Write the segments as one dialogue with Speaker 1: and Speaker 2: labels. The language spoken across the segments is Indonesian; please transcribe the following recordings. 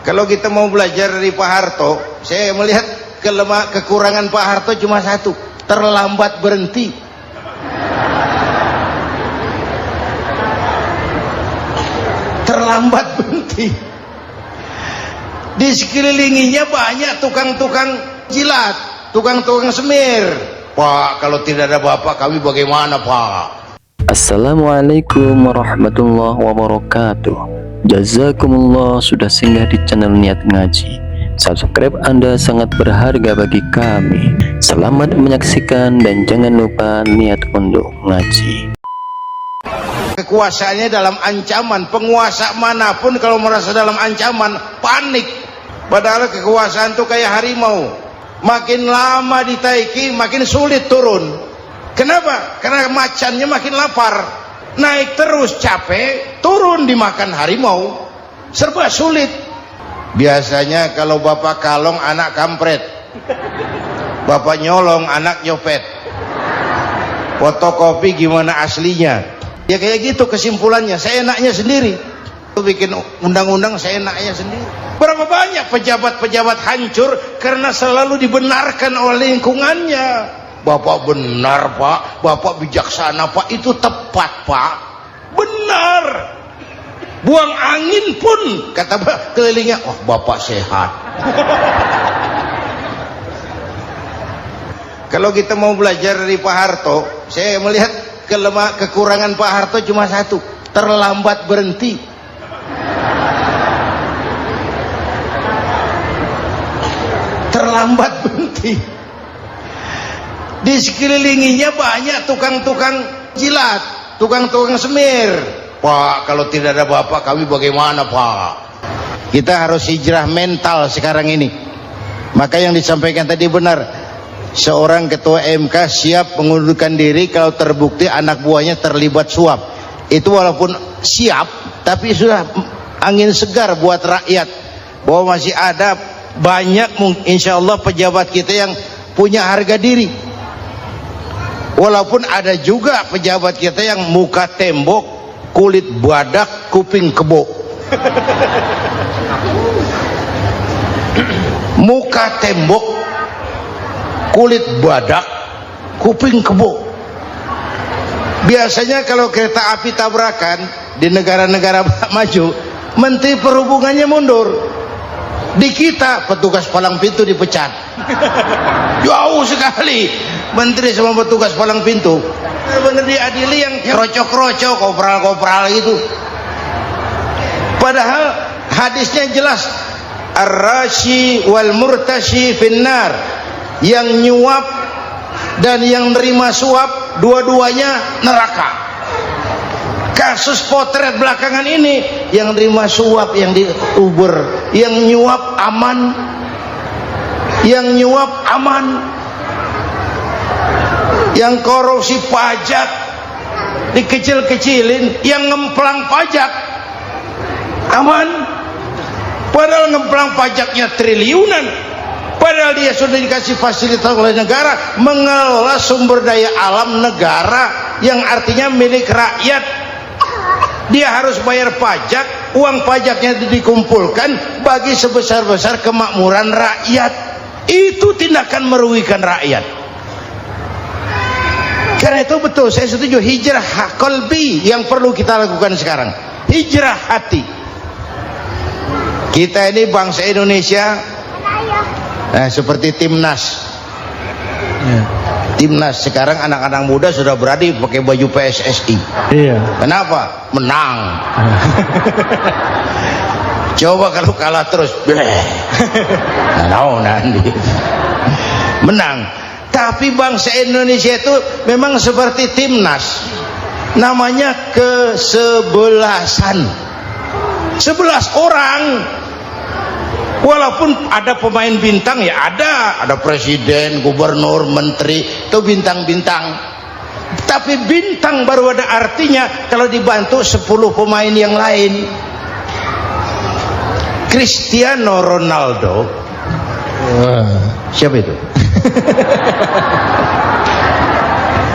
Speaker 1: Kalau kita mau belajar dari Pak Harto, saya melihat kekurangan Pak Harto cuma satu, terlambat berhenti. Terlambat berhenti. Di sekelilinginya banyak tukang-tukang jilat, tukang-tukang semir. Pak, kalau tidak ada bapak kami bagaimana, Pak?
Speaker 2: Assalamualaikum warahmatullahi wabarakatuh. Jazakumullah sudah singgah di channel Niat Ngaji. Subscribe Anda sangat berharga bagi kami. Selamat menyaksikan dan jangan lupa niat untuk ngaji.
Speaker 1: Kekuasaannya dalam ancaman. Penguasa manapun kalau merasa dalam ancaman panik. Padahal kekuasaan itu kayak harimau, makin lama ditaiki makin sulit turun. Kenapa? Karena macannya makin lapar, naik terus capek, turun dimakan harimau, serba sulit. Biasanya kalau bapak kalong anak kampret, bapak nyolong anak nyopet. Fotokopi gimana aslinya, ya kayak gitu kesimpulannya. Saya enaknya sendiri bikin undang-undang, saya enaknya sendiri. Berapa banyak pejabat-pejabat hancur karena selalu dibenarkan oleh lingkungannya. Bapak benar, Pak, bapak bijaksana, Pak, itu tepat, Pak, benar. Buang angin pun kata kelilingnya, oh bapak sehat. Kalau kita mau belajar dari Pak Harto, saya melihat kekurangan Pak Harto cuma satu, terlambat berhenti. Terlambat berhenti. Di sekelilinginya banyak tukang-tukang jilat, tukang-tukang semir. Pak, kalau tidak ada bapak kami bagaimana, Pak? Kita harus hijrah mental sekarang ini. Maka yang disampaikan tadi benar, seorang ketua MK siap mengundurkan diri kalau terbukti anak buahnya terlibat suap. Itu walaupun siap, tapi sudah angin segar buat rakyat bahwa masih ada banyak insya Allah pejabat kita yang punya harga diri. Walaupun ada juga pejabat kita yang muka tembok, kulit badak, kuping kebo. Muka tembok, kulit badak, kuping kebo. Biasanya kalau kereta api tabrakan di negara-negara maju, Menteri Perhubungannya mundur. Di kita petugas palang pintu dipecat. Jauh sekali menteri sama petugas palang pintu. Benar diadili yang krocok-krocok, kopral-kopral gitu. Padahal hadisnya jelas, ar-rashi wal murtashi finnar. Yang nyuap dan yang nerima suap dua-duanya neraka. Kasus potret belakangan ini, yang nerima suap, yang diuber, yang nyuap aman, yang nyuap aman, yang korupsi pajak dikecil-kecilin, yang ngemplang pajak aman. Padahal ngemplang pajaknya triliunan, padahal dia sudah dikasih fasilitas oleh negara mengelola sumber daya alam negara yang artinya milik rakyat. Dia harus bayar pajak, uang pajaknya dikumpulkan bagi sebesar-besar kemakmuran rakyat. Itu tindakan merugikan rakyat. Karena itu betul, saya setuju, hijrah qalbi yang perlu kita lakukan sekarang. Hijrah hati. Kita ini bangsa Indonesia, seperti timnas. Timnas sekarang anak-anak muda sudah berani pakai baju PSSI. Iya. Kenapa? Menang. Coba kalau kalah terus, nanti menang. Tapi bangsa Indonesia itu memang seperti timnas, namanya kesebelasan. 11 orang. Walaupun ada pemain bintang, ya ada presiden, gubernur, menteri, itu bintang-bintang. Tapi bintang baru ada artinya kalau dibantu 10 pemain yang lain. Cristiano Ronaldo, siapa itu?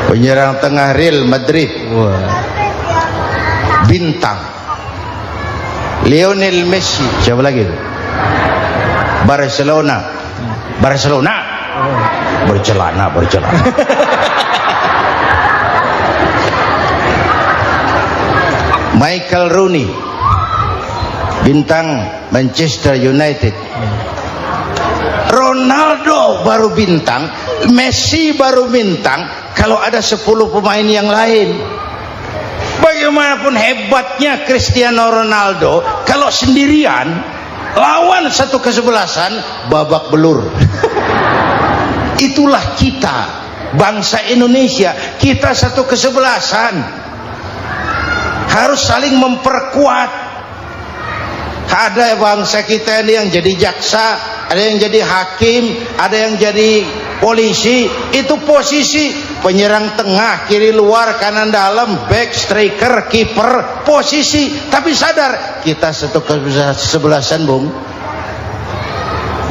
Speaker 1: Penyerang tengah Real Madrid, bintang. Lionel Messi, siapa lagi itu? Barcelona. Barcelona. Bercelana. Michael Rooney, bintang Manchester United. Ronaldo baru bintang, Messi baru bintang kalau ada 10 pemain yang lain. Bagaimanapun hebatnya Cristiano Ronaldo, kalau sendirian lawan satu kesebelasan, babak belur. Itulah kita, bangsa Indonesia. Kita satu kesebelasan, harus saling memperkuat. Ada bangsa kita ini yang jadi jaksa, ada yang jadi hakim, ada yang jadi polisi. Itu posisi penyerang tengah, kiri luar, kanan dalam, back, striker, kiper, posisi. Tapi sadar kita satu kesebelasan, Bung.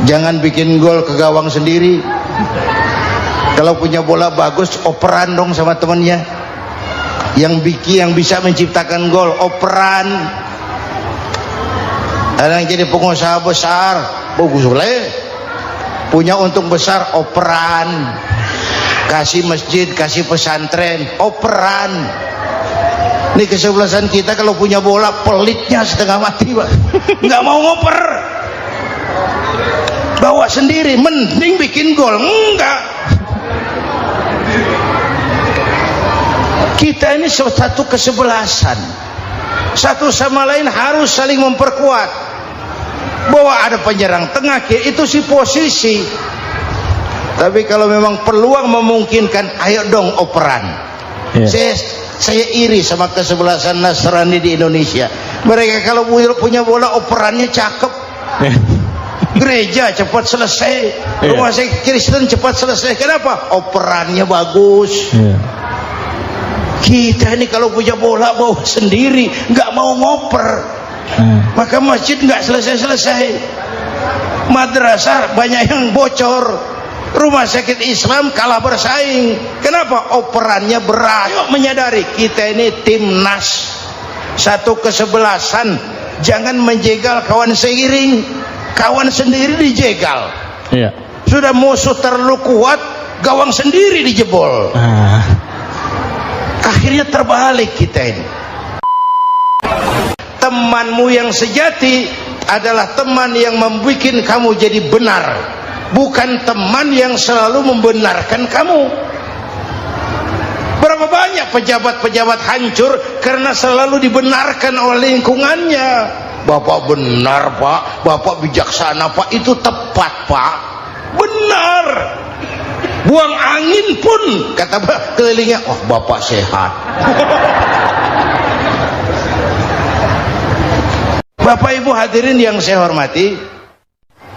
Speaker 1: Jangan bikin gol ke gawang sendiri. Kalau punya bola bagus, operan dong sama temannya. Yang bisa menciptakan gol, operan. Ada yang jadi pengusaha besar, bagus boleh. Punya untung besar, operan. Kasih masjid, kasih pesantren, operan. Ini kesebelasan kita kalau punya bola, pelitnya setengah mati, Pak. Nggak mau ngoper. Bawa sendiri, mending bikin gol. Enggak. Kita ini satu kesebelasan. Satu sama lain harus saling memperkuat. Bahwa ada penyerang tengah kiri, itu si posisi. Tapi kalau memang peluang memungkinkan, ayo dong operan. Saya iri sama kesebelasan Nasrani di Indonesia. Mereka kalau punya bola, operannya cakep. Gereja cepat selesai, rumah sakit Kristen cepat selesai. Kenapa? Operannya bagus. Kita ini kalau punya bola bawa sendiri, nggak mau ngoper. Maka masjid nggak selesai-selesai, madrasah banyak yang bocor, rumah sakit Islam kalah bersaing. Kenapa? Operannya berat. Yuk menyadari kita ini timnas, satu kesebelasan. Jangan menjegal kawan seiring, kawan sendiri dijegal. Sudah musuh terlalu kuat, gawang sendiri dijebol. Akhirnya terbalik kita ini. Temanmu yang sejati adalah teman yang membuat kamu jadi benar, bukan teman yang selalu membenarkan kamu. Berapa banyak pejabat-pejabat hancur karena selalu dibenarkan oleh lingkungannya. Bapak benar, Pak. Bapak bijaksana, Pak. Itu tepat, Pak. Benar. Buang angin pun kata kelilingnya, oh Bapak sehat. Bapak Ibu hadirin yang saya hormati,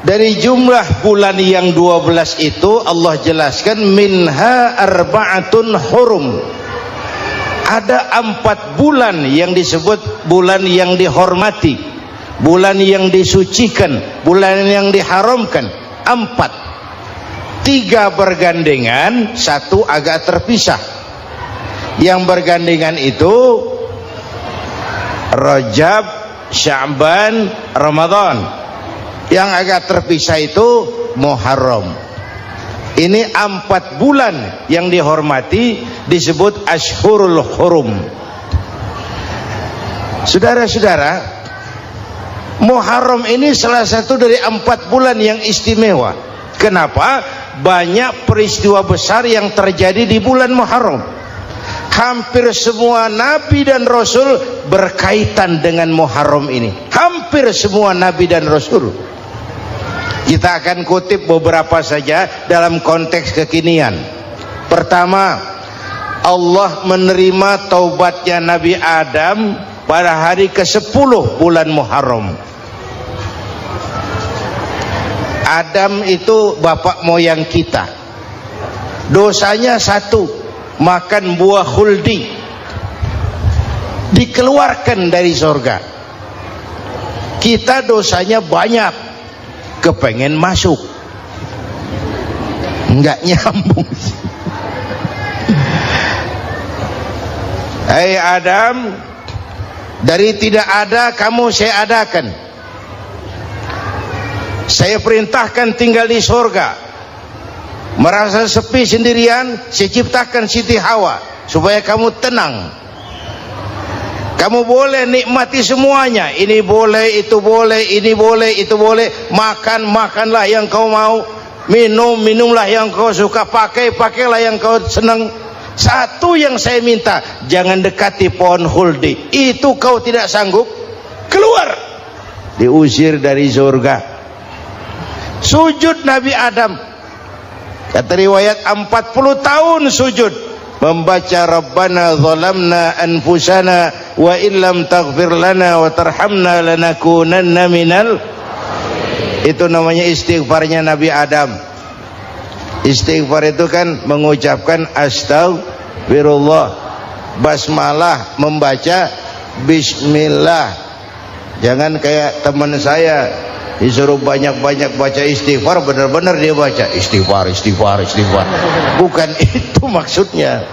Speaker 1: dari jumlah bulan yang 12 itu Allah jelaskan minha arba'atun hurum. Ada 4 bulan yang disebut bulan yang dihormati, bulan yang disucikan, bulan yang diharamkan. 4, 3 bergandengan, 1 agak terpisah. Yang bergandengan itu Rajab, Sya'ban, Ramadan. Yang agak terpisah itu Muharram. Ini 4 bulan yang dihormati disebut Ashhurul Hurum. Saudara-saudara, Muharram ini salah satu dari 4 bulan yang istimewa. Kenapa? Banyak peristiwa besar yang terjadi di bulan Muharram. Hampir semua nabi dan rasul berkaitan dengan Muharram ini. Hampir semua nabi dan rasul. Kita akan kutip beberapa saja dalam konteks kekinian. Pertama, Allah menerima taubatnya Nabi Adam pada hari ke-10 bulan Muharram. Adam itu bapak moyang kita. Dosanya 1, makan buah khuldi, dikeluarkan dari surga. Kita dosanya banyak, kepengen masuk, nggak nyambung. Hai Adam, dari tidak ada kamu saya adakan. Saya perintahkan tinggal di surga. Merasa sepi sendirian, saya ciptakan Siti Hawa supaya kamu tenang. Kamu boleh nikmati semuanya. Ini boleh, itu boleh, ini boleh, itu boleh. Makan, makanlah yang kau mau. Minum, minumlah yang kau suka. Pakai, pakailah yang kau senang. Satu yang saya minta, jangan dekati pohon huldi. Itu kau tidak sanggup, keluar. Diusir dari surga. Sujud Nabi Adam. Kata riwayat 40 tahun sujud membaca Rabbana zalamna anfusana wa illam taghfir lana wa tarhamna lanakunanna minal. Itu namanya istighfarnya Nabi Adam. Istighfar itu kan mengucapkan astagfirullah, basmalah, membaca bismillah. Jangan kayak teman saya disuruh banyak-banyak baca istighfar, benar-benar dia baca istighfar, istighfar, istighfar. Bukan itu maksudnya.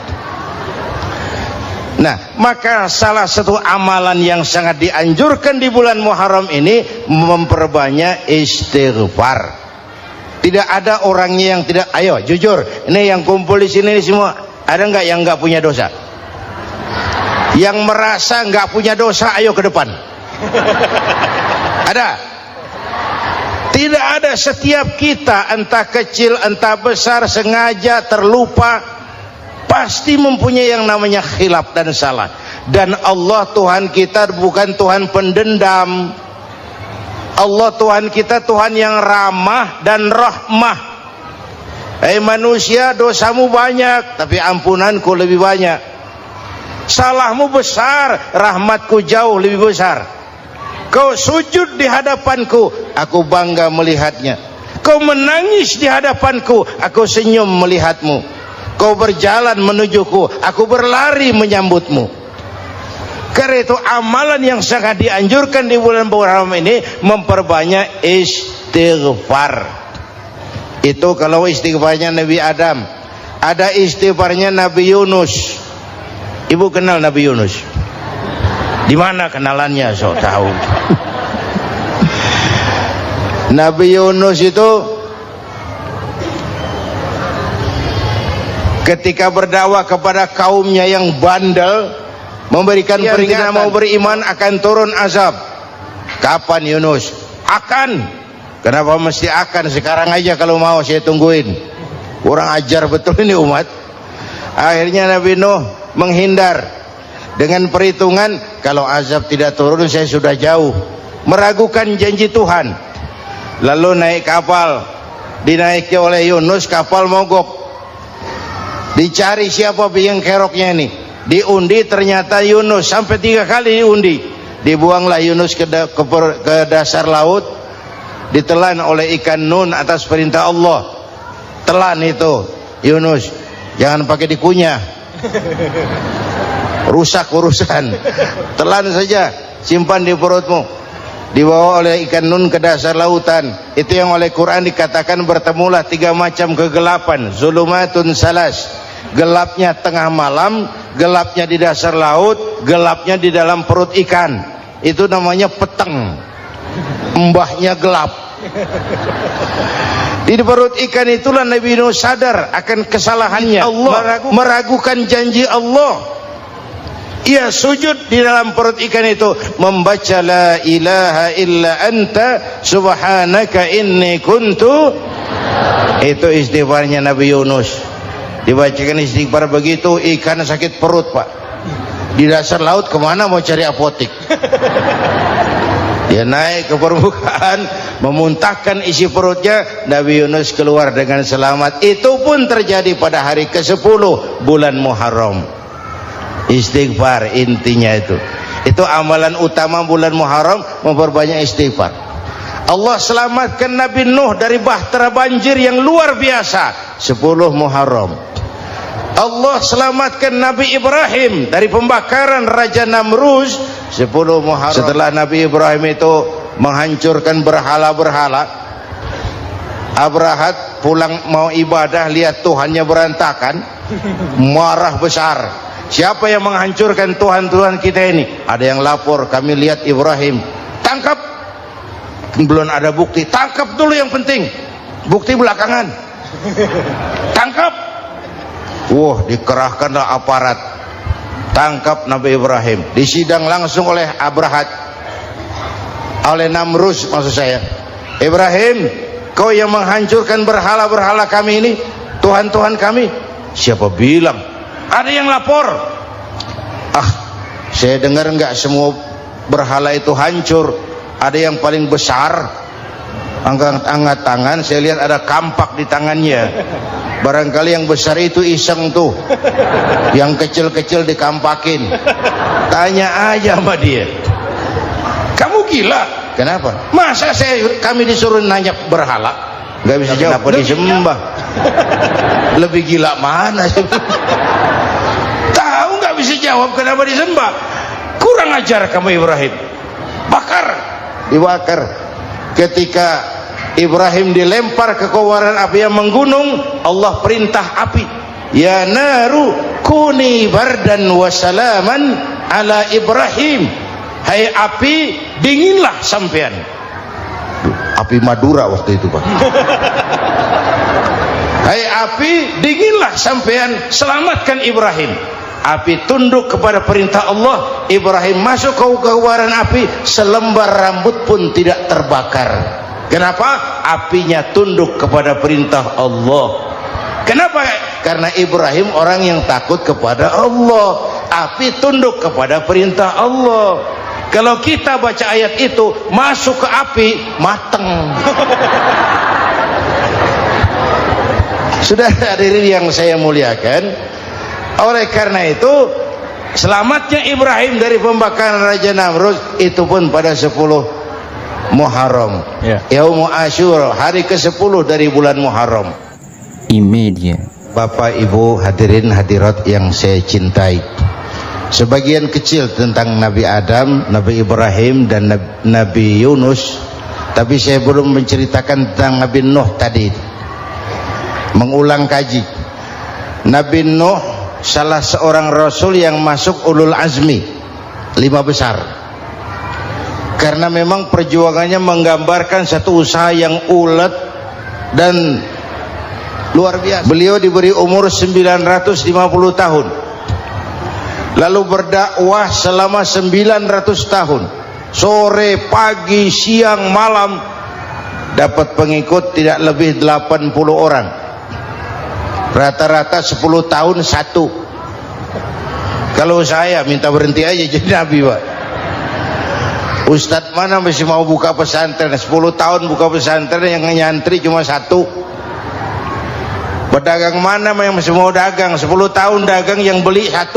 Speaker 1: Nah, maka salah satu amalan yang sangat dianjurkan di bulan Muharram ini memperbanyak istighfar. Tidak ada orangnya yang tidak. Ayo jujur, ini yang kumpul di sini semua, ada nggak yang nggak punya dosa? Yang merasa nggak punya dosa, ayo ke depan. Ada? Tidak ada. Setiap kita, entah kecil entah besar, sengaja, terlupa, pasti mempunyai yang namanya khilaf dan salah. Dan Allah Tuhan kita bukan Tuhan pendendam. Allah Tuhan kita Tuhan yang ramah dan rahmah. Manusia, dosamu banyak, tapi ampunanku lebih banyak. Salahmu besar, rahmatku jauh lebih besar. Kau sujud di hadapanku, aku bangga melihatnya. Kau menangis di hadapanku, aku senyum melihatmu. Kau berjalan menujuku, aku berlari menyambutmu. Karena itu amalan yang sangat dianjurkan di bulan Muharram ini memperbanyak istighfar. Itu kalau istighfarnya Nabi Adam. Ada istighfarnya Nabi Yunus. Ibu kenal Nabi Yunus? Di mana kenalannya? So tahu. Nabi Yunus itu ketika berdakwah kepada kaumnya yang bandel, memberikan peringatan mau beriman akan turun azab. Kapan Yunus? Akan. Kenapa mesti akan? Sekarang aja kalau mau, saya tungguin. Kurang ajar betul ini umat. Akhirnya Nabi Nuh menghindar dengan perhitungan, kalau azab tidak turun saya sudah jauh. Meragukan janji Tuhan. Lalu naik kapal, dinaiki oleh Yunus, kapal mogok. Dicari siapa biang keroknya ini. Diundi, ternyata Yunus. Sampai 3 kali diundi. Dibuanglah Yunus ke dasar laut. Ditelan oleh ikan nun atas perintah Allah. Telan itu Yunus, jangan pakai dikunyah, rusak urusan. Telan saja, simpan di perutmu. Dibawa oleh ikan nun ke dasar lautan. Itu yang oleh Quran dikatakan bertemulah 3 macam kegelapan. Zulumatun salas. Gelapnya tengah malam, gelapnya di dasar laut, gelapnya di dalam perut ikan. Itu namanya peteng. Mbahnya gelap. Di perut ikan itulah Nabi Nuh sadar akan kesalahannya. Allah meragukan janji Allah. Ia sujud di dalam perut ikan itu, membaca la ilaha illa anta subhanaka inni kuntu. Itu istighfarnya Nabi Yunus. Dibacakan istighfar begitu, ikan sakit perut, Pak. Di dasar laut kemana mau cari apotik? Dia naik ke permukaan, memuntahkan isi perutnya. Nabi Yunus keluar dengan selamat. Itu pun terjadi pada hari ke-10 bulan Muharram. Istighfar intinya itu. Itu amalan utama bulan Muharram, memperbanyak istighfar. Allah selamatkan Nabi Nuh dari bahtera banjir yang luar biasa 10 Muharram. Allah selamatkan Nabi Ibrahim dari pembakaran Raja Namruz 10 Muharram. Setelah Nabi Ibrahim itu menghancurkan berhala-berhala, Abrahat pulang mau ibadah, lihat Tuhannya berantakan, marah besar. Siapa yang menghancurkan Tuhan-Tuhan kita ini? Ada yang lapor, kami lihat Ibrahim. Tangkap. belum ada bukti. Tangkap dulu yang penting, bukti belakangan. Tangkap. Wah, dikerahkanlah aparat, tangkap Nabi Ibrahim, disidang langsung oleh Abrahat, oleh Namrus maksud saya. Ibrahim, kau yang menghancurkan berhala-berhala kami ini, Tuhan-Tuhan kami. Siapa bilang? Ada yang lapor. Saya dengar enggak semua berhala itu hancur, ada yang paling besar. Angkat tangan, saya lihat ada kampak di tangannya. Barangkali yang besar itu iseng tuh, yang kecil-kecil dikampakin. Tanya aja sama dia, kamu gila? Kenapa? Masa kami disuruh nanya berhala? Nggak bisa jawab. Kenapa disembah? Lebih gila mana? Tahu nggak bisa jawab kenapa disembah? Kurang ajar kamu Ibrahim. Bakar, dibakar. Ketika Ibrahim dilempar ke kobaran api yang menggunung, Allah perintah api, ya naru kuni bardan wa salaman ala Ibrahim. Hai api, dinginlah sampean. Api Madura waktu itu, Pak. Hai api, dinginlah sampean, selamatkan Ibrahim. Api tunduk kepada perintah Allah, Ibrahim masuk ke kobaran api, selembar rambut pun tidak terbakar. Kenapa? Apinya tunduk kepada perintah Allah. Kenapa? Karena Ibrahim orang yang takut kepada Allah. Api tunduk kepada perintah Allah. Kalau kita baca ayat itu, masuk ke api, mateng. Sudah hadirin yang saya muliakan, oleh karena itu selamatnya Ibrahim dari pembakaran Raja Namrud itu pun pada 10 Muharram, Yaumul Asyura, hari ke-10 dari bulan Muharram.
Speaker 2: Imedia.
Speaker 1: Bapak Ibu hadirin hadirat yang saya cintai, sebagian kecil tentang Nabi Adam, Nabi Ibrahim dan Nabi Yunus, tapi saya belum menceritakan tentang Nabi Nuh tadi. Mengulang kaji, Nabi Nuh salah seorang rasul yang masuk ulul azmi 5 besar, karena memang perjuangannya menggambarkan satu usaha yang ulet dan luar biasa. Beliau diberi umur 950 tahun, lalu berdakwah selama 900 tahun, sore, pagi, siang, malam, dapat pengikut tidak lebih 80 orang, rata-rata 10 tahun satu. Kalau saya minta berhenti aja jadi nabi, Pak. Ustadz mana masih mau buka pesantren 10 tahun buka pesantren, yang nyantri cuma 1. Pedagang mana yang masih mau dagang 10 tahun dagang, yang beli 1.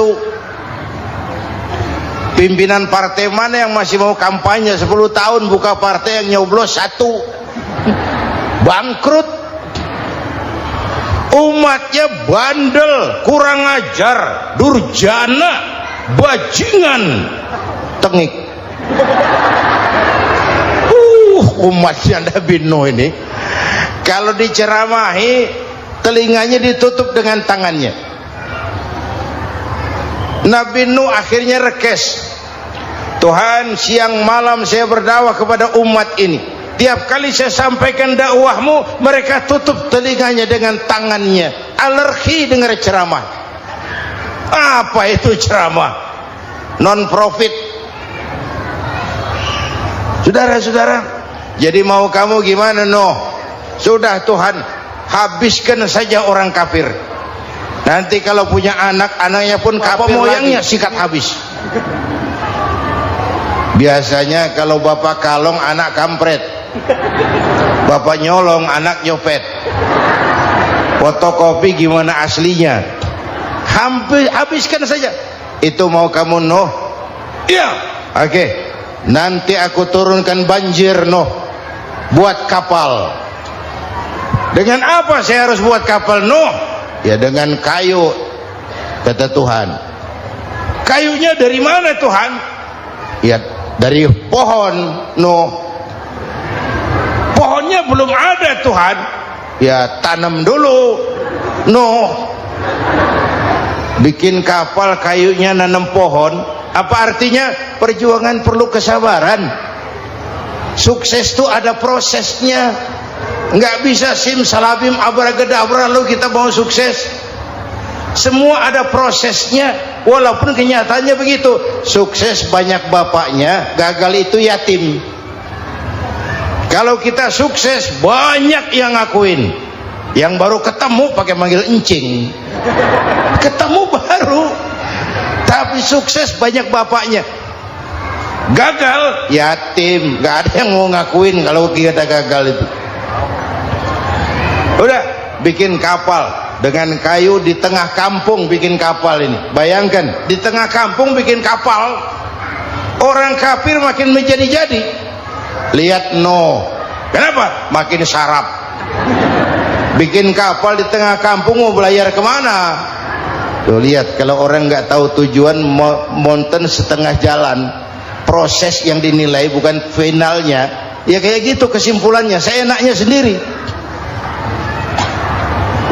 Speaker 1: Pimpinan partai mana yang masih mau kampanye 10 tahun buka partai, yang nyoblos 1. Bangkrut. Umatnya bandel, kurang ajar, durjana, bajingan, tengik. Umatnya Nabi Nuh ini kalau diceramahi, telinganya ditutup dengan tangannya. Nabi Nuh akhirnya rekes, Tuhan, siang malam saya berdakwah kepada umat ini, tiap kali saya sampaikan dakwahmu, mereka tutup telinganya dengan tangannya, alergi dengar ceramah. Apa itu ceramah? Non profit. Saudara-saudara, jadi mau kamu gimana? Nuh, sudah Tuhan, habiskan saja orang kafir. Nanti kalau punya anak, anaknya pun kafir, moyangnya sikat habis. Biasanya kalau bapak kalong, anak kampret. Bapak nyolong, anak nyopet. Fotokopi gimana aslinya, habiskan saja. Itu mau kamu, Nuh? Iya. Oke. Nanti aku turunkan banjir, Nuh, buat kapal. Dengan apa saya harus buat kapal, Nuh? Ya dengan kayu, kata Tuhan. Kayunya dari mana, Tuhan? Ya dari pohon, Nuh. Pohonnya belum ada, Tuhan. Ya tanam dulu, Nuh. Bikin kapal, kayunya nanam pohon. Apa artinya? Perjuangan perlu kesabaran. Sukses itu ada prosesnya. Nggak bisa simsalabim abracadabra lalu kita mau sukses. Semua ada prosesnya, walaupun kenyataannya begitu. Sukses banyak bapaknya, gagal itu yatim. Kalau kita sukses banyak yang ngakuin, yang baru ketemu pakai manggil encing. Ketemu baru, tapi sukses banyak bapaknya. Gagal yatim, nggak ada yang mau ngakuin kalau kita gagal itu. Udah bikin kapal dengan kayu di tengah kampung, bikin kapal ini. Bayangkan di tengah kampung bikin kapal, orang kafir makin menjadi-jadi. Lihat Nuh, kenapa? Makin sarap. Bikin kapal di tengah kampung, mau belayar kemana? Tuh lihat, kalau orang nggak tahu tujuan, mountain setengah jalan. Proses yang dinilai bukan finalnya. Ya kayak gitu kesimpulannya. Saya enaknya sendiri.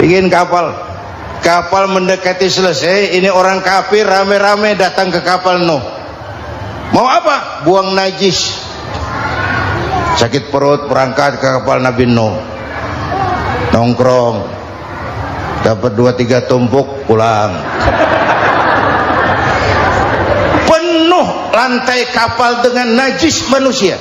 Speaker 1: Bikin kapal, kapal mendekati selesai. Ini orang kafir rame-rame datang ke kapal Nuh. Mau apa? Buang najis. Sakit perut, berangkat ke kapal Nabi Nuh. Nongkrong, dapat 2-3 tumpuk, pulang. Penuh lantai kapal dengan najis manusia.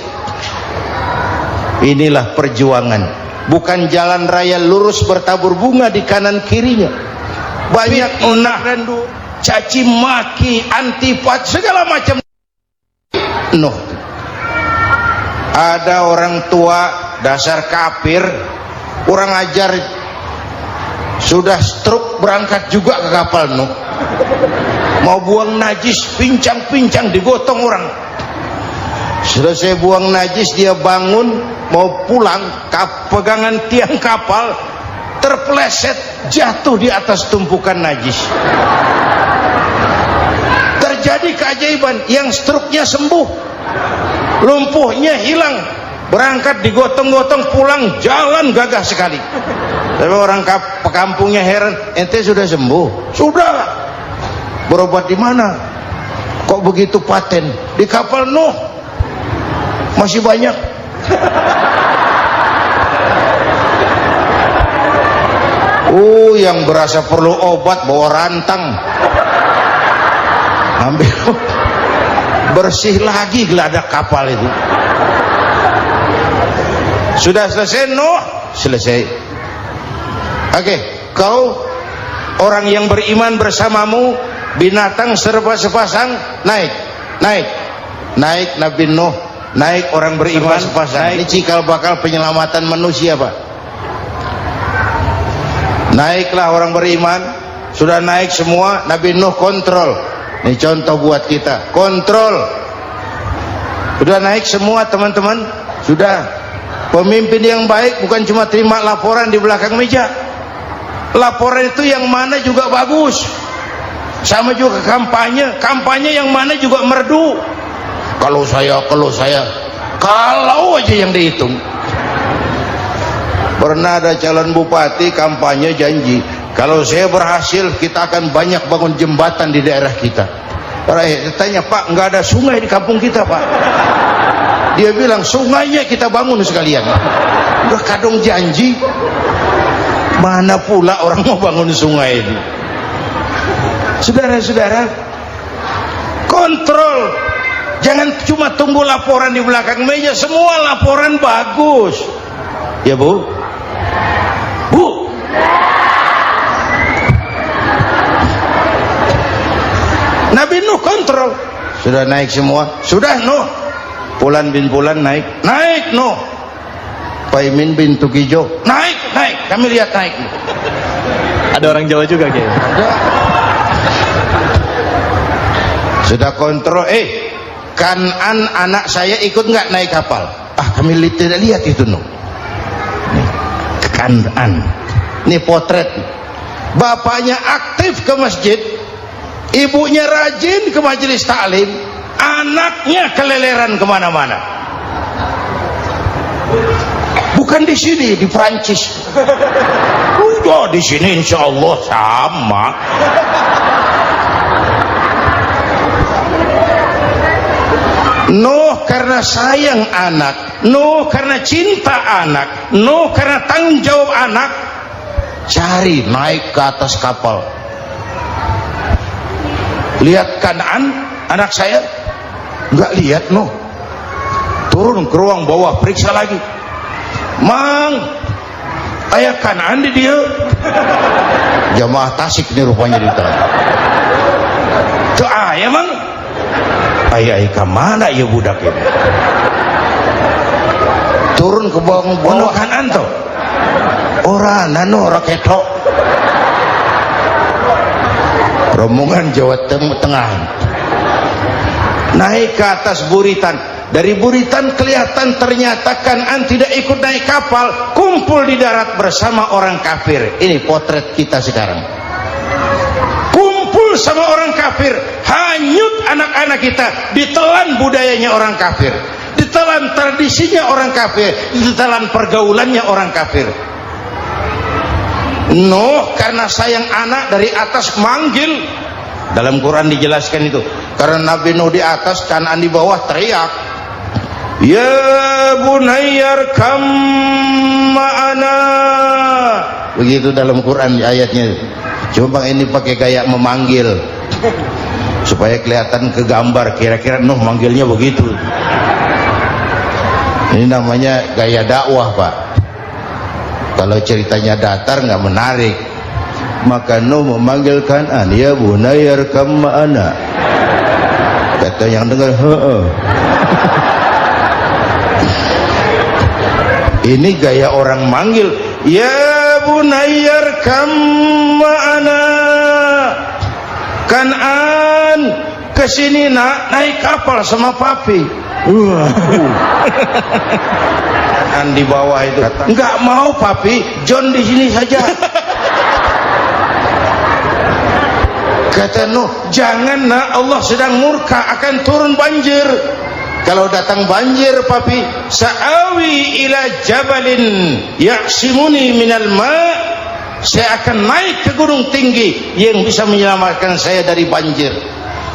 Speaker 1: Inilah perjuangan. Bukan jalan raya lurus bertabur bunga di kanan kirinya. Banyak unak rendu, caci maki, antipat, segala macam. Nuh. Ada orang tua dasar kafir, kurang ajar, sudah stroke berangkat juga ke kapal Nuh. Mau buang najis, pincang-pincang digotong orang. Selesai buang najis, dia bangun mau pulang, pegangan tiang kapal terpeleset, jatuh di atas tumpukan najis. Terjadi keajaiban, yang stroke-nya sembuh, lumpuhnya hilang, berangkat digotong-gotong pulang, jalan gagah sekali. Tapi orang pekampungnya heran, ente sudah sembuh? Sudah. Berobat di mana? Kok begitu paten? Di kapal Nuh. Masih banyak. Yang berasa perlu obat bawa rantang, ambil bersih lagi geladak kapal itu. Sudah selesai Nuh? Selesai. Oke, kau orang yang beriman bersamamu, binatang serba sepasang, naik Nabi Nuh, naik orang beriman sepasang. Ini cikal bakal penyelamatan manusia, Pak. Naiklah orang beriman, sudah naik semua. Nabi Nuh kontrol. Ini contoh buat kita, kontrol. Sudah naik semua teman-teman, sudah. Pemimpin yang baik bukan cuma terima laporan di belakang meja. Laporan itu yang mana juga bagus. Sama juga kampanye, kampanye yang mana juga merdu. Kalau aja yang dihitung. Pernah ada calon bupati kampanye janji, kalau saya berhasil kita akan banyak bangun jembatan di daerah kita. Rakyat tanya, Pak, nggak ada sungai di kampung kita, Pak. Dia bilang, sungainya kita bangun sekalian. Udah kadung janji, mana pula orang mau bangun sungai ini. Saudara-saudara, kontrol. Jangan cuma tunggu laporan di belakang meja. Semua laporan bagus. Ya Bu? Bu? Nabi Nuh kontrol. Sudah naik semua? Sudah Nuh. Pulan bin Pulan naik. Naik Nuh. Paimin bin Tukijo. Naik. Kami lihat naik.
Speaker 2: Ada orang Jawa juga kayaknya.
Speaker 1: Ada. Sudah kontrol. Kanan anak saya ikut nggak naik kapal? Kami tidak lihat itu Nuh. Kanan. Ini potret. Bapaknya aktif ke masjid, ibunya rajin ke majelis taklim, anaknya keleleran kemana-mana. Bukan di sini, di Prancis. Udah di sini insya Allah sama. Nuh karena sayang anak, Nuh karena cinta anak, Nuh karena tanggung jawab anak, cari naik ke atas kapal. Lihat Kanaan anak saya? Enggak lihat Nuh. Turun ke ruang bawah, periksa lagi. Mang, ayah Kanaan di dia. Jamaah Tasik nih rupanya ditanya. Tuh ayah mang. Ayah ke mana ya budak ini? Turun ke bawah Kanaan tuh. Orang nano raketok. Rombongan Jawa Tengah naik ke atas buritan. Dari buritan kelihatan ternyata Kanaan tidak ikut naik kapal, kumpul di darat bersama orang kafir. Ini potret kita sekarang. Kumpul sama orang kafir, hanyut anak-anak kita, ditelan budayanya orang kafir, ditelan tradisinya orang kafir, ditelan pergaulannya orang kafir. Nuh karena sayang anak dari atas manggil. Dalam Quran dijelaskan itu. Karena Nabi Nuh di atas, Kanaan di bawah, teriak, ya bunayyar kam ma'ana. Begitu dalam Quran ayatnya. Coba ini pakai gaya memanggil supaya kelihatan kegambar, kira-kira Nuh manggilnya begitu. Ini namanya gaya dakwah, Pak. Kalau ceritanya datar nggak menarik. Maka Nuh memanggil Kanaan, ya bunayyar kam ma'ana. Kata yang dengar, heeh. Ini gaya orang manggil, ya bunayyar kam ma'ana. Kanaan, kesini nak, naik kapal sama papi. Kanaan di bawah itu, enggak mau papi, John di sini saja. Kata Nuh, jangan nak, Allah sedang murka, akan turun banjir. Kalau datang banjir papi, sa'awi ila jabalin ya'simuni minal ma', saya akan naik ke gunung tinggi yang bisa menyelamatkan saya dari banjir.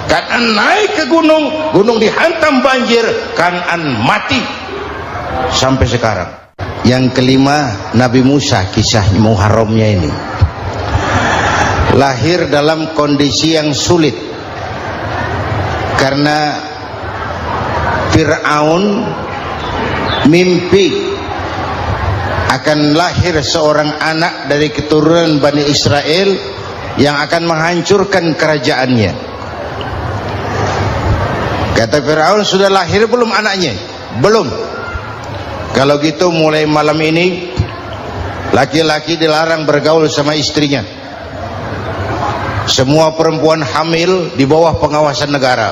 Speaker 1: Kanaan naik ke gunung, gunung dihantam banjir, Kanaan mati sampai sekarang. Yang kelima, Nabi Musa, kisah Muharramnya ini. Lahir dalam kondisi yang sulit karena Fir'aun mimpi akan lahir seorang anak dari keturunan Bani Israel yang akan menghancurkan kerajaannya. Kata Fir'aun, sudah lahir belum anaknya? Belum. Kalau gitu mulai malam ini laki-laki dilarang bergaul sama istrinya. Semua perempuan hamil di bawah pengawasan negara.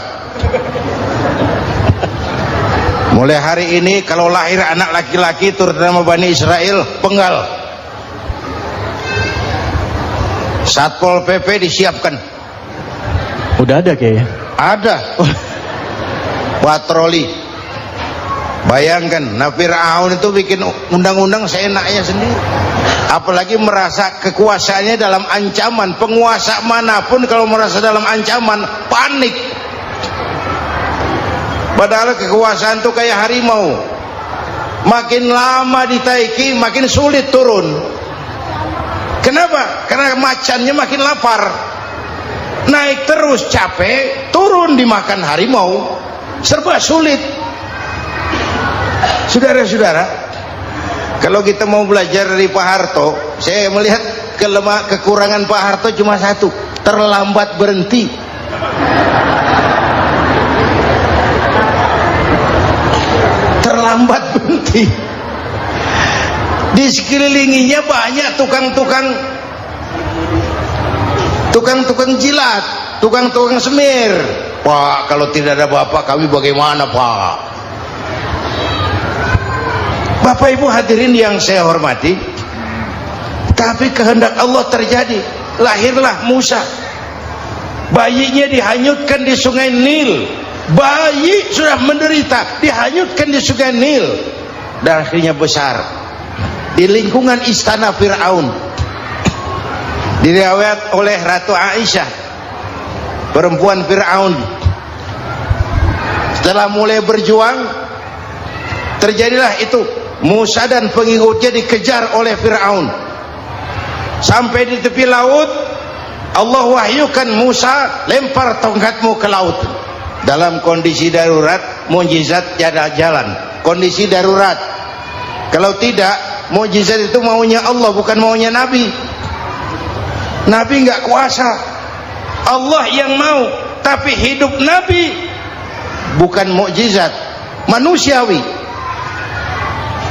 Speaker 1: Mulai hari ini kalau lahir anak laki-laki terutama Bani Israel, penggal. Satpol PP disiapkan.
Speaker 2: Udah ada kayaknya.
Speaker 1: Ada. Patroli. Bayangkan, Fir'aun itu bikin undang-undang seenaknya sendiri. Apalagi merasa kekuasaannya dalam ancaman. Penguasa manapun kalau merasa dalam ancaman, panik. Padahal kekuasaan itu kayak harimau, makin lama ditaiki makin sulit turun. Kenapa? Karena macannya makin lapar. Naik terus capek, turun dimakan harimau, serba sulit. Saudara-saudara, kalau kita mau belajar dari Pak Harto, saya melihat kekurangan Pak Harto cuma satu, terlambat berhenti. Terlambat berhenti. Di sekelilinginya banyak tukang-tukang jilat, tukang-tukang semir. Pak, kalau tidak ada bapak kami bagaimana, Pak? Bapak Ibu hadirin yang saya hormati, tapi kehendak Allah terjadi. Lahirlah Musa. Bayinya dihanyutkan di sungai Nil. Bayi sudah menderita, dihanyutkan di sungai Nil, dan akhirnya besar di lingkungan istana Fir'aun. Diriwayat oleh Ratu Aisyah, perempuan Fir'aun, Setelah mulai berjuang, terjadilah itu, Musa dan pengikutnya dikejar oleh Fir'aun. Sampai di tepi laut, Allah wahyukan, Musa, lempar tongkatmu ke laut. Dalam kondisi darurat, mukjizat tiada jalan. Kondisi darurat. Kalau tidak, mukjizat itu maunya Allah, bukan maunya Nabi. Nabi nggak kuasa, Allah yang mau. Tapi hidup Nabi bukan mukjizat, manusiawi.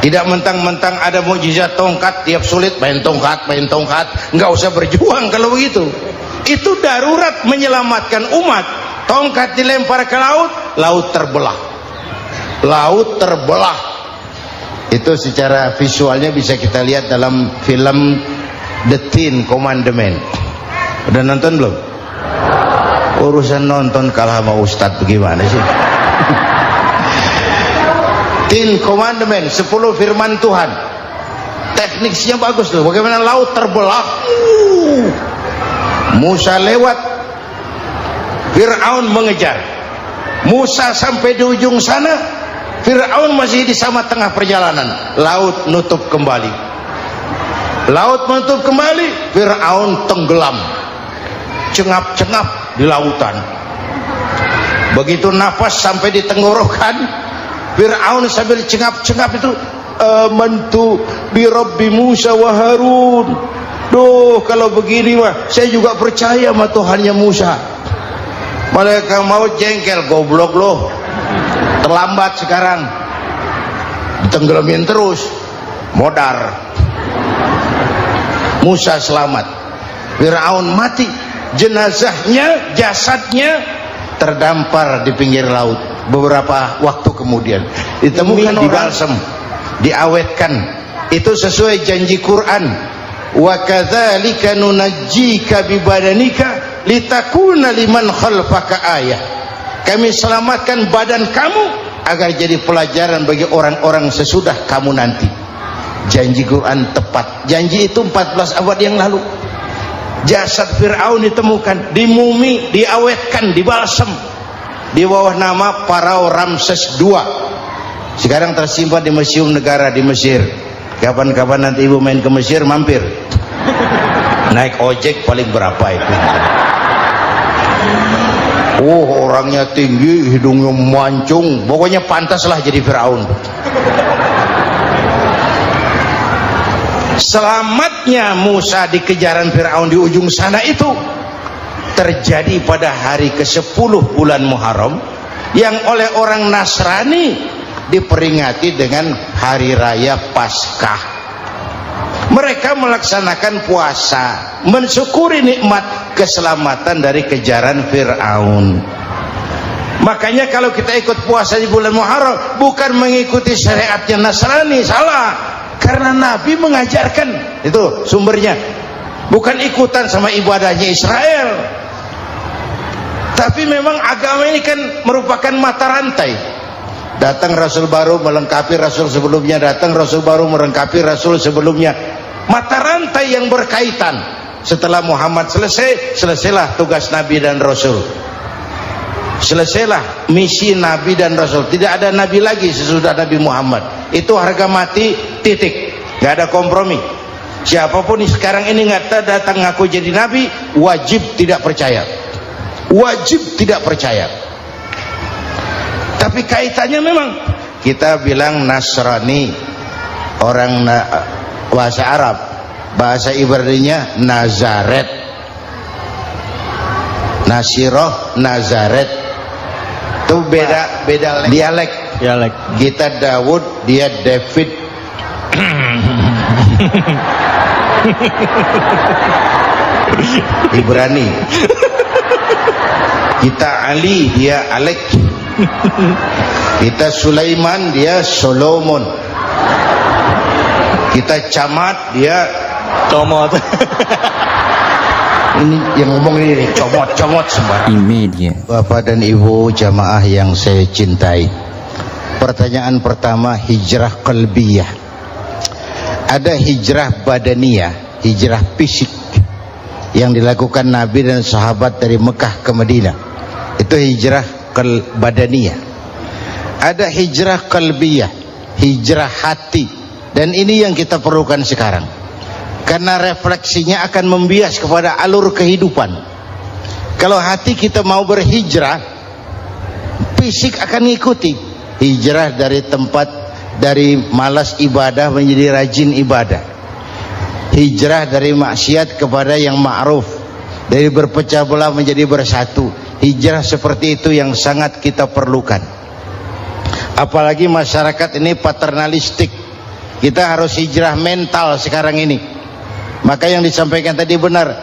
Speaker 1: Tidak mentang-mentang ada mukjizat tongkat, tiap sulit main tongkat, nggak usah berjuang kalau begitu. Itu darurat menyelamatkan umat. Tongkat dilempar ke laut, laut terbelah. Laut terbelah. Itu secara visualnya bisa kita lihat dalam film The Ten Commandments. Udah nonton belum? Urusan nonton kalah sama Ustadz bagaimana sih? Ten Commandments, 10 firman Tuhan. Tekniknya bagus loh. Bagaimana laut terbelah. Musa lewat, Fir'aun mengejar. Musa sampai di ujung sana, Fir'aun masih di sama tengah perjalanan. Laut nutup kembali. Laut menutup kembali, Fir'aun tenggelam, cengap-cengap di lautan. Begitu nafas sampai di tenggorokan, Fir'aun sambil cengap-cengap itu, amantu bi Rabbi Musa wa Harun. Duh, kalau begini mah saya juga percaya sama Tuhannya Musa. Malaikat maut jengkel, goblok loh, terlambat sekarang, ditenggelamin terus, modar. Musa selamat, Fir'aun mati, jenazahnya, jasadnya terdampar di pinggir laut. Beberapa waktu kemudian ditemukan di balsam, diawetkan. Itu sesuai janji Quran, wa kadzalika nunajjika bi badanika litakuna liman khalfaka ayah. Kami selamatkan badan kamu agar jadi pelajaran bagi orang-orang sesudah kamu nanti. Janji Quran tepat. Janji itu 14 abad yang lalu. Jasad Fir'aun ditemukan, dimumi, diawetkan, dibalsam di bawah nama Farao Ramses II. Sekarang tersimpan di Museum Negara di Mesir. Kapan-kapan nanti ibu main ke Mesir, mampir. Naik ojek paling berapa itu? Orangnya tinggi, hidungnya mancung, pokoknya pantaslah jadi Fir'aun. Selamatnya Musa di kejaran Fir'aun di ujung sana itu terjadi pada hari ke-10 bulan Muharram, yang oleh orang Nasrani diperingati dengan hari raya Paskah. Mereka melaksanakan puasa, mensyukuri nikmat keselamatan dari kejaran Fir'aun. Makanya kalau kita ikut puasa di bulan Muharram, bukan mengikuti syariatnya Nasrani, salah. Karena Nabi mengajarkan, itu sumbernya, bukan ikutan sama ibadahnya Israel. Tapi memang agama ini kan merupakan mata rantai. Datang Rasul baru melengkapi Rasul sebelumnya, datang Rasul baru melengkapi Rasul sebelumnya. Mata rantai yang berkaitan. Setelah Muhammad selesai, selesailah tugas Nabi dan Rasul. Selesailah misi Nabi dan Rasul. Tidak ada Nabi lagi sesudah Nabi Muhammad. Itu harga mati, titik. Gak ada kompromi. Siapapun sekarang ini nggak datang ngaku jadi Nabi, wajib tidak percaya. Wajib tidak percaya. Tapi kaitannya memang, kita bilang Nasrani, orang bahasa Arab, bahasa Ibraninya Nazaret, Nasiroh, Nazaret. Itu beda dialek. Kita Daud, dia David. Ibrani. Kita Ali, dia Alek. Kita Sulaiman, dia Solomon. Kita Camat, dia Comot. Ini yang ngomong ini comot semua. Ini dia. Bapak dan Ibu jamaah yang saya cintai, pertanyaan pertama, hijrah qalbiyah. Ada hijrah badaniyah, hijrah fisik yang dilakukan Nabi dan sahabat dari Mekah ke Madinah. Itu hijrah badaniyah. ada hijrah qalbiyah, hijrah hati, dan ini yang kita perlukan sekarang, karena refleksinya akan membias kepada alur kehidupan. Kalau hati kita mau berhijrah, fisik akan mengikuti. Hijrah dari tempat, dari malas ibadah menjadi rajin ibadah. Hijrah dari maksiat kepada yang ma'ruf, dari berpecah belah menjadi bersatu. Hijrah seperti itu yang sangat kita perlukan. Apalagi masyarakat ini paternalistik. Kita harus hijrah mental sekarang ini. Maka yang disampaikan tadi benar,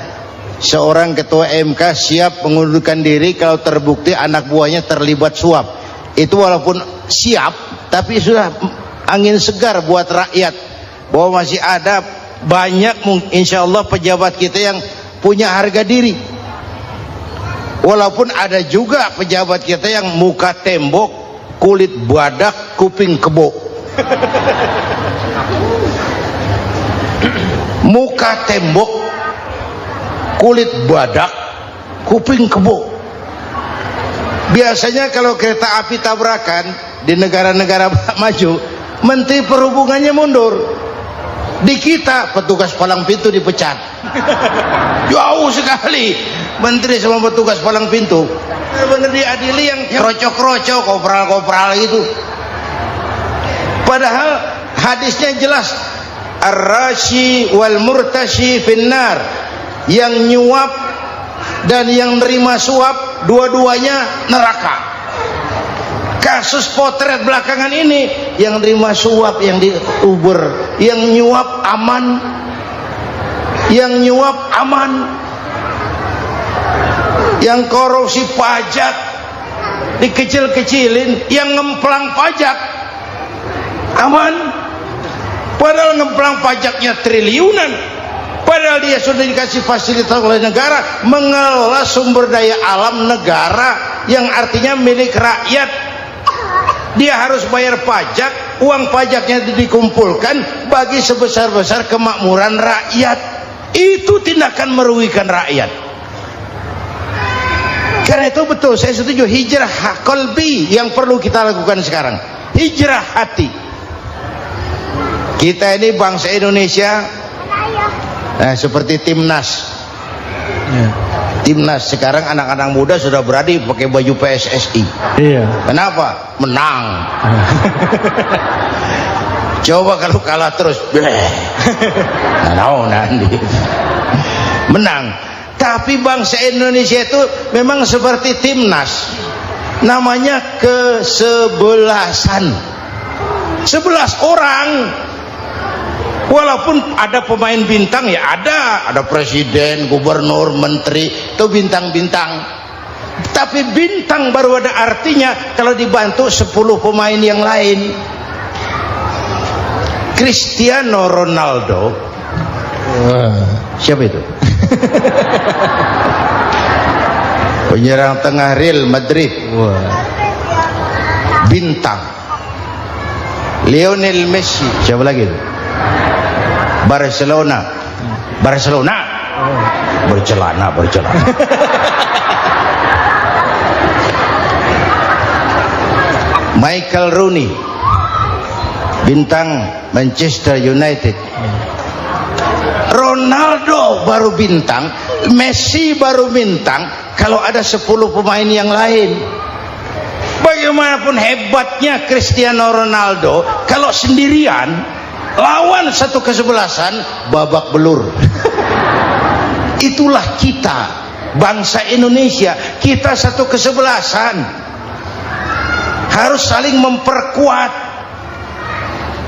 Speaker 1: seorang ketua MK siap mengundurkan diri kalau terbukti anak buahnya terlibat suap. Itu walaupun siap, tapi sudah angin segar buat rakyat, bahwa masih ada banyak insya Allah pejabat kita yang punya harga diri. Walaupun ada juga pejabat kita yang muka tembok, kulit badak, kuping kebo. Muka tembok, kulit badak, kuping kebo. Biasanya kalau kereta api tabrakan di negara-negara maju, menteri perhubungannya mundur. Di kita petugas palang pintu dipecat. Jauh sekali menteri sama petugas palang pintu. Benar diadili yang krocok-krocok, kopral-kopral gitu. Padahal hadisnya jelas, ar-rashi wal murtashi finnar. Yang nyuap dan yang nerima suap, dua-duanya neraka. Kasus potret belakangan ini, yang nerima suap, yang diuber, yang nyuap aman, yang nyuap aman, yang korupsi pajak dikecil-kecilin, yang ngemplang pajak aman, padahal ngemplang pajaknya triliunan, padahal dia sudah dikasih fasilitas oleh negara mengelola sumber daya alam negara yang artinya milik rakyat. Dia harus bayar pajak, uang pajaknya dikumpulkan bagi sebesar-besar kemakmuran rakyat. Itu tindakan merugikan rakyat. Karena itu betul, saya setuju, hijrah qalbi yang perlu kita lakukan sekarang. Hijrah hati. Kita ini bangsa Indonesia, nah, seperti timnas. Timnas sekarang anak-anak muda sudah berani pakai baju PSSI. Iya. Kenapa? Menang. Coba kalau kalah terus, nanti menang. Tapi bangsa Indonesia itu memang seperti timnas, namanya kesebelasan. 11 orang. Walaupun ada pemain bintang, ya ada presiden, gubernur, menteri, itu bintang-bintang. Tapi bintang baru ada artinya kalau dibantu 10 pemain yang lain. Cristiano Ronaldo, siapa itu? Penyerang tengah Real Madrid, bintang. Lionel Messi, siapa lagi itu? Barcelona, bercelana. Michael Rooney, bintang Manchester United. Ronaldo baru bintang, Messi baru bintang kalau ada 10 pemain yang lain. Bagaimanapun hebatnya Cristiano Ronaldo, kalau sendirian lawan satu kesebelasan, babak belur. Itulah kita, bangsa Indonesia. Kita satu kesebelasan, harus saling memperkuat.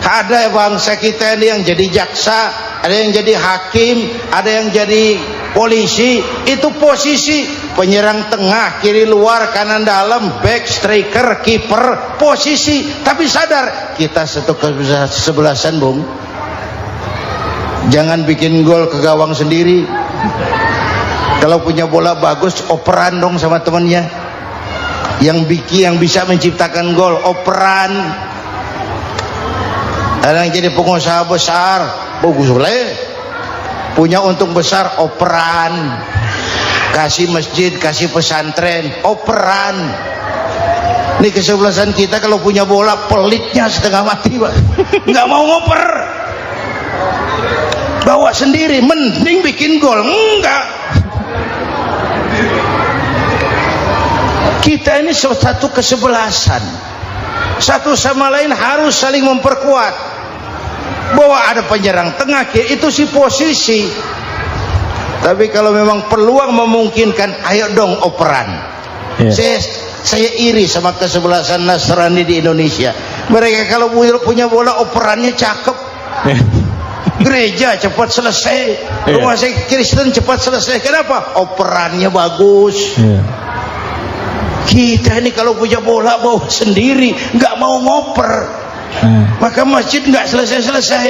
Speaker 1: Ada bangsa kita ini yang jadi jaksa, ada yang jadi hakim, ada yang jadi polisi. Itu posisi penyerang tengah, kiri luar, kanan dalam, back, striker, kiper, posisi. Tapi sadar kita satu kesebelasan, Bung. Jangan bikin gol ke gawang sendiri. Kalau punya bola bagus, operan dong sama temannya. Yang bisa menciptakan gol, operan. Ada yang jadi pengusaha besar, bagus boleh. Punya untung besar, operan. Kasih masjid, kasih pesantren, operan. Ini kesebelasan kita kalau punya bola pelitnya setengah mati, Pak. Nggak mau ngoper. Bawa sendiri, mending bikin gol. Enggak. Kita ini satu kesebelasan. Satu sama lain harus saling memperkuat. Bahwa ada penyerang tengah kiri itu si posisi. Tapi kalau memang peluang memungkinkan, ayo dong operan. Saya iri sama kesebelasan Nasrani di Indonesia. Mereka kalau punya bola operannya cakep. Gereja cepat selesai, rumah sakit Kristen cepat selesai. Kenapa? Operannya bagus. Kita ini kalau punya bola bawa sendiri, nggak mau ngoper. Maka masjid nggak selesai-selesai,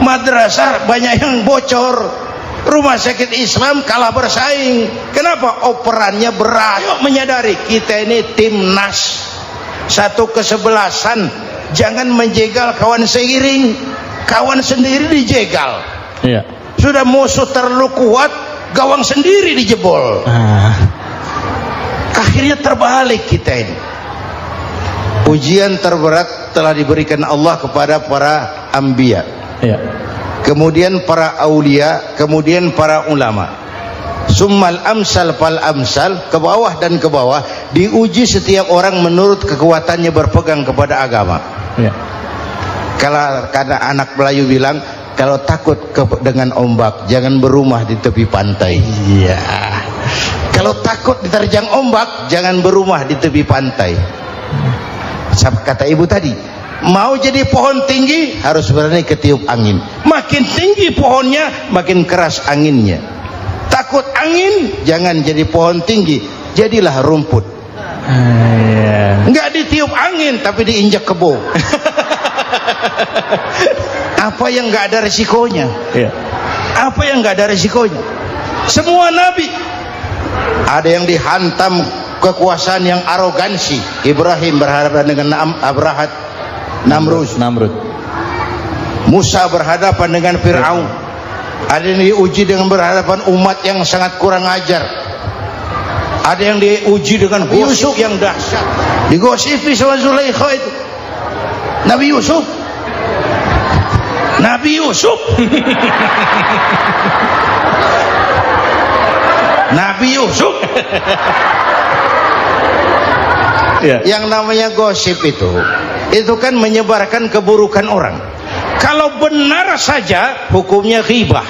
Speaker 1: madrasah banyak yang bocor, rumah sakit Islam kalah bersaing. Kenapa? Operannya berat. Ayo menyadari kita ini timnas, satu kesebelasan. Jangan menjegal kawan seiring, kawan sendiri dijegal. Sudah musuh terlalu kuat, gawang sendiri dijebol. Akhirnya terbalik kita ini. Ujian terberat telah diberikan Allah kepada para anbiya, kemudian para aulia, kemudian para ulama. Summal amsal fal amsal, ke bawah dan ke bawah, diuji setiap orang menurut kekuatannya berpegang kepada agama. Kalau karena anak Melayu bilang, kalau takut dengan ombak jangan berumah di tepi pantai. Kalau takut diterjang ombak jangan berumah di tepi pantai. Kata ibu tadi, mau jadi pohon tinggi harus berani ketiup angin. Makin tinggi pohonnya makin keras anginnya. Takut angin, jangan jadi pohon tinggi, jadilah rumput. Enggak ditiup angin tapi diinjak kebo. Apa yang enggak ada resikonya? Apa yang enggak ada resikonya? Semua nabi ada yang dihantam kekuasaan yang arogansi. Ibrahim berhadapan dengan Namrud. Musa berhadapan dengan Fir'aun. Ada yang diuji dengan berhadapan umat yang sangat kurang ajar. Ada yang diuji dengan Yusuf yang dahsyat. Digosipi sama Zulaikha itu. Nabi Yusuf. Nabi Yusuf. Yang namanya gosip itu kan menyebarkan keburukan orang. Kalau benar saja hukumnya ghibah.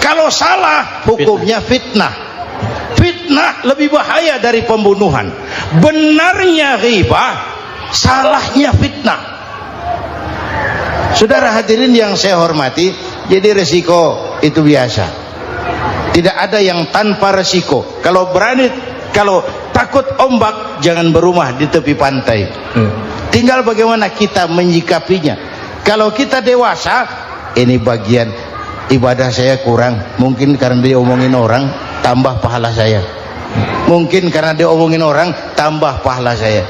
Speaker 1: Kalau salah hukumnya fitnah. Fitnah lebih bahaya dari pembunuhan. Benarnya ghibah, salahnya fitnah. Saudara hadirin yang saya hormati, jadi resiko itu biasa. Tidak ada yang tanpa resiko. Kalau takut ombak jangan berumah di tepi pantai. Tinggal bagaimana kita menyikapinya. Kalau kita dewasa, ini bagian ibadah saya kurang, mungkin karena dia omongin orang tambah pahala saya. Mungkin karena dia omongin orang tambah pahala saya.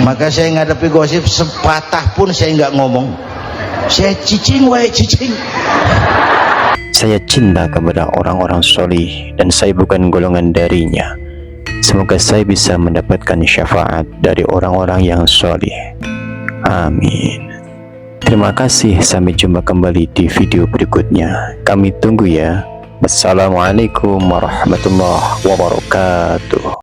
Speaker 1: Maka saya ngadapi gosip sepatah pun saya nggak ngomong. Saya cicing.
Speaker 2: Saya cinta kepada orang-orang solih dan saya bukan golongan darinya. Semoga saya bisa mendapatkan syafaat dari orang-orang yang solih. Amin. Terima kasih, sampai jumpa kembali di video berikutnya. Kami tunggu ya. Wassalamualaikum warahmatullahi wabarakatuh.